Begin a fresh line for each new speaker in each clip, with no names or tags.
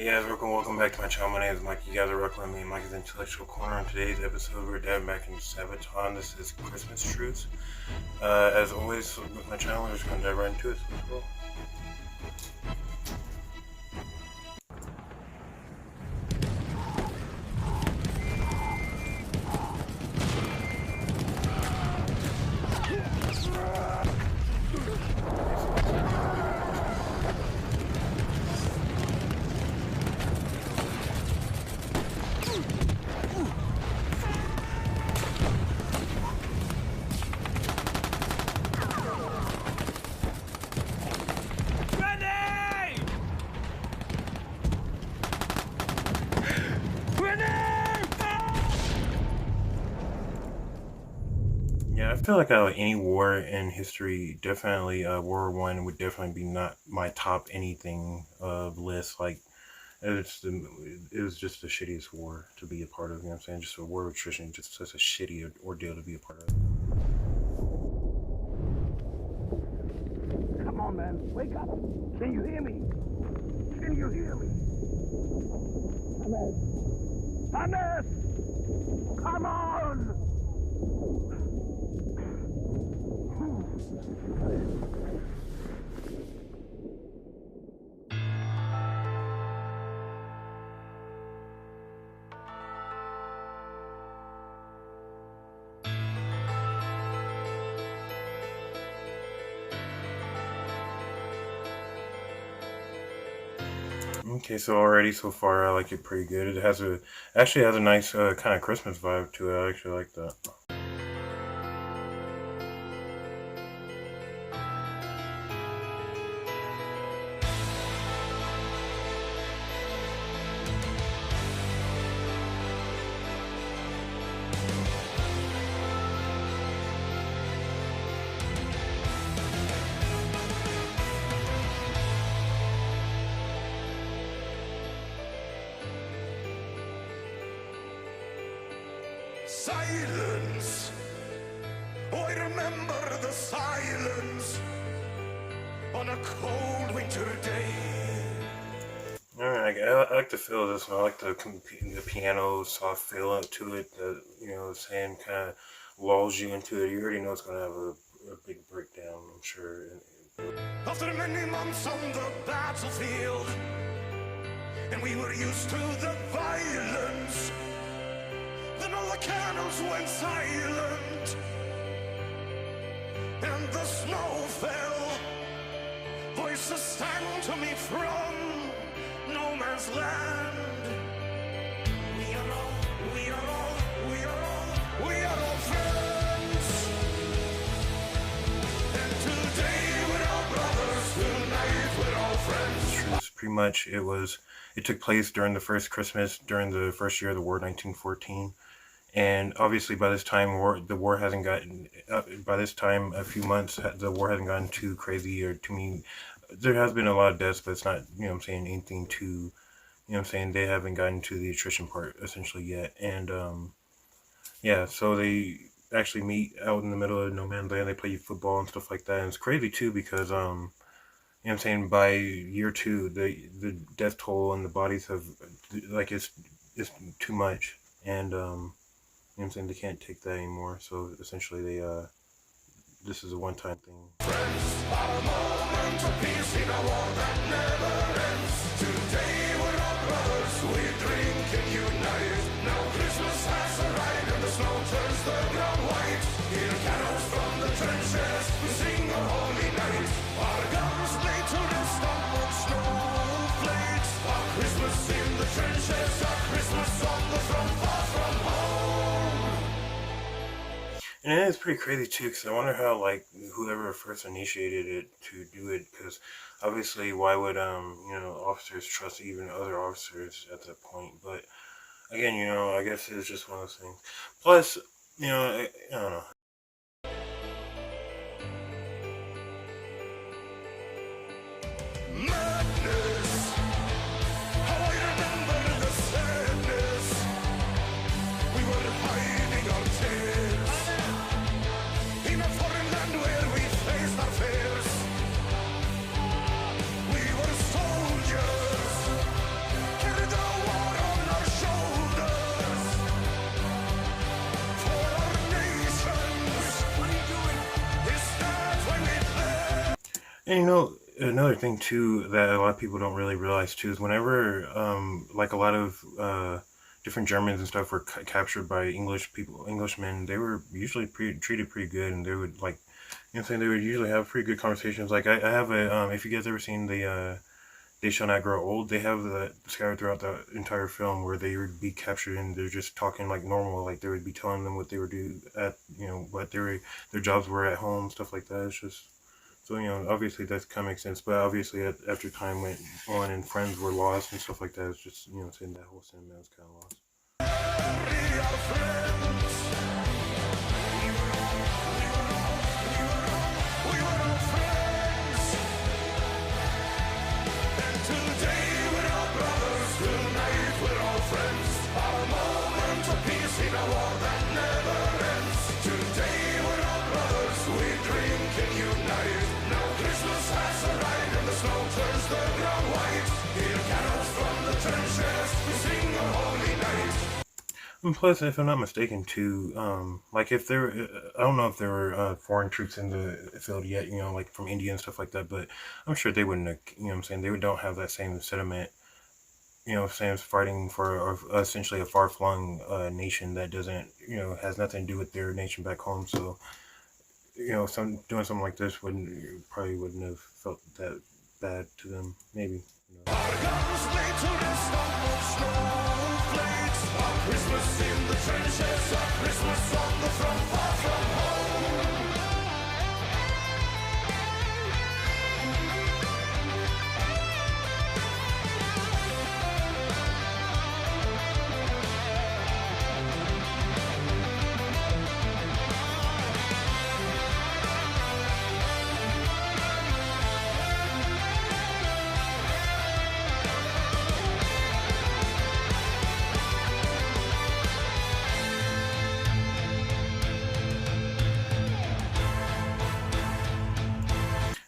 Hey guys, welcome back to my channel. My name is Mike. You guys are rocking with me, Mike's Intellectual Corner. On today's episode, we're diving back into Sabaton. This is Christmas Truce. As always, with my channel, we're just going to dive right into it. So let's go. Yeah, I feel like out of any war in history, definitely World War I would definitely be not my top anything list. Like it was just the shittiest war to be a part of. You know what I'm saying? Just a war of attrition, just such a shitty ordeal to be a part of.
Come on, man, wake up! Can you hear me? Can you hear me? Hannes! Come on!
Okay, so already so far I like it pretty good. It has actually has a nice kind of Christmas vibe to it. I actually like that.
Silence. Oh, I remember the silence on a cold winter day.
Alright, I like the feel of this one. I like the piano soft feel to it. The saying kind of lulls you into it. You already know it's gonna have a big breakdown, I'm sure.
After many months on the battlefield, and we were used to the violence. Then all the cannons went silent, and the snow fell. Voices sang to me from no man's land. We are all, we are all, we are all, we are all friends. And today we're all brothers, tonight we're all friends.
Pretty much, it took place during the first Christmas, during the first year of the war, 1914. And obviously, by this time, the war hasn't gotten. By this time, a few months, the war hasn't gotten too crazy or too mean. There has been a lot of deaths, but it's not, anything too. They haven't gotten to the attrition part essentially yet. And yeah, so they actually meet out in the middle of no man's land. They play football and stuff like that. And it's crazy too because by year two, the death toll and the bodies have it's too much. And they can't take that anymore, so essentially this is a one-time thing.
Friends, our moment of peace in a war that never ends. Today we're all brothers, we drink and unite. Now Christmas has arrived and the snow turns the ground white. Hear carols from the trenches, we sing a holy night. Our guns laid to rest on wood snowflakes. Our Christmas in the trenches, our Christmas on the front, far from home.
And it's pretty crazy too, because I wonder how whoever first initiated it to do it, because obviously why would officers trust even other officers at that point? But again, I guess it's just one of those things. Plus, I don't know.
Madness. How I remember the sadness. We were hiding our tears in a foreign land where we faced our fears. We were soldiers
And another thing too that a lot of people don't really realize too is whenever like a lot of different Germans and stuff were captured by English people, Englishmen, they were usually treated pretty good, and they would like, what I'm saying, they would usually have pretty good conversations. Like I have a if you guys ever seen the They Shall Not Grow Old, they have that scattered throughout the entire film where they would be captured and they're just talking like normal, like they would be telling them what they would do at, what their jobs were at home, stuff like that. It's just so, obviously that kind of makes sense, but obviously after time went on and friends were lost and stuff like that, it's just, saying that whole sentiment was kind of lost. And plus, if I'm not mistaken, too, like if there, I don't know if there were foreign troops in the field yet, like from India and stuff like that, but I'm sure they wouldn't, what I'm saying, they don't have that same sentiment, same as fighting for essentially a far-flung nation that doesn't, has nothing to do with their nation back home. So, doing something like this probably wouldn't have felt that bad to them, maybe.
Christmas in the trenches, Christmas on the front, far from home.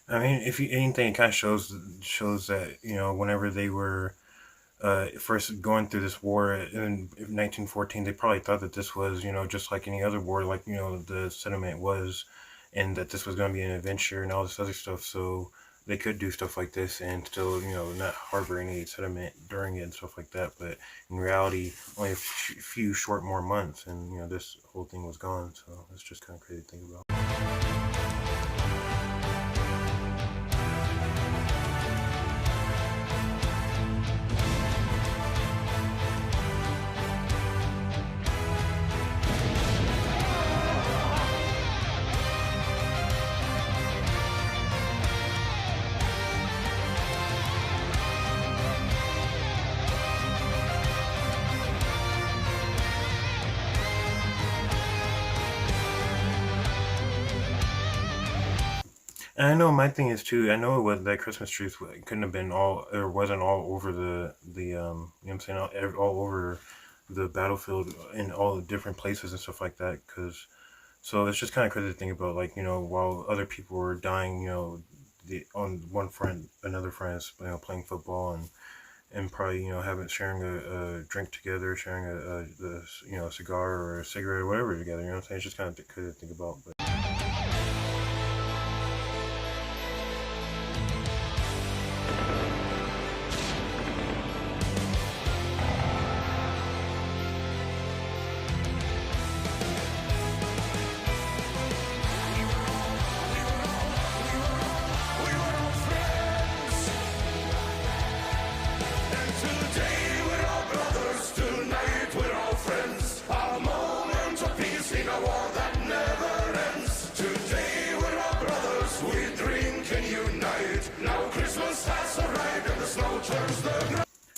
I mean, if anything, it kind of shows that whenever they were first going through this war in 1914, they probably thought that this was just like any other war, like the sentiment was, and that this was going to be an adventure and all this other stuff. So they could do stuff like this and still not harbor any sentiment during it and stuff like that. But in reality, only a few short more months, and this whole thing was gone. So it's just kind of crazy to think about. And I know my thing is too. I know it was that Christmas Truce couldn't have been all, or wasn't all over the what I'm saying, all over the battlefield in all the different places and stuff like that. Because so it's just kind of crazy to think about, like while other people were dying, on one front, another friend is playing football and probably having sharing a drink together, sharing a cigar or a cigarette or whatever together. You know what I'm saying? It's just kind of crazy to think about, but.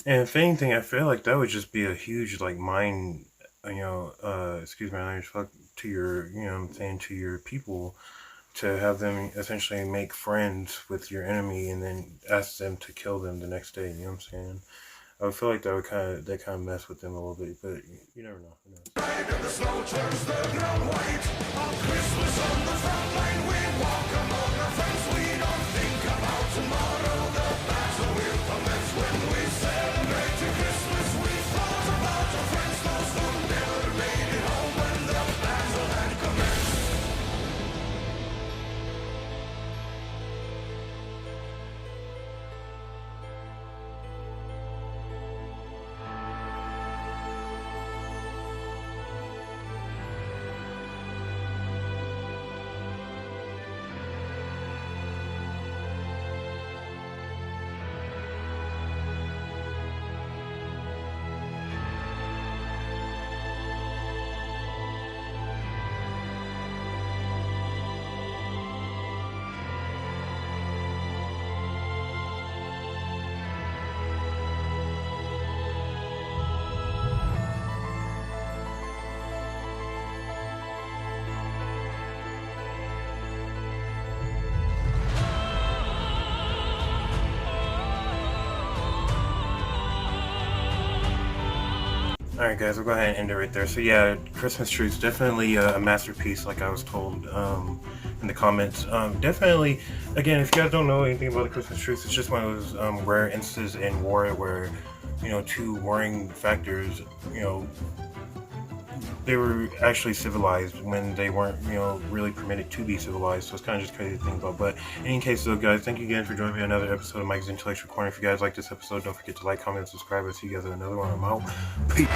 And if anything, I feel like that would just be a huge like mind, excuse my language, fuck to your, what I'm saying, to your people, to have them essentially make friends with your enemy and then ask them to kill them the next day. You know what I'm saying? I would feel like that kind of mess with them a little bit, but you never know. Who knows?
Right, and the snow turns the ground white. On Christmas on the front line, we walk among our friends. We don't think about tomorrow. The battle will commence when we celebrate to Christmas. We thought about our friends, those who never made it home when the battle had commenced.
Alright, guys, we'll go ahead and end it right there. So, yeah, Christmas Truce, definitely a masterpiece, like I was told in the comments. Definitely, again, if you guys don't know anything about the Christmas Truce, it's just one of those rare instances in war where, two warring factors, they were actually civilized when they weren't, really permitted to be civilized. So it's kind of just crazy to think about. But in any case, though, guys, thank you again for joining me on another episode of Mike's Intellectual Corner. If you guys like this episode, don't forget to like, comment, and subscribe. I'll see you guys in another one. I'm out. Peace.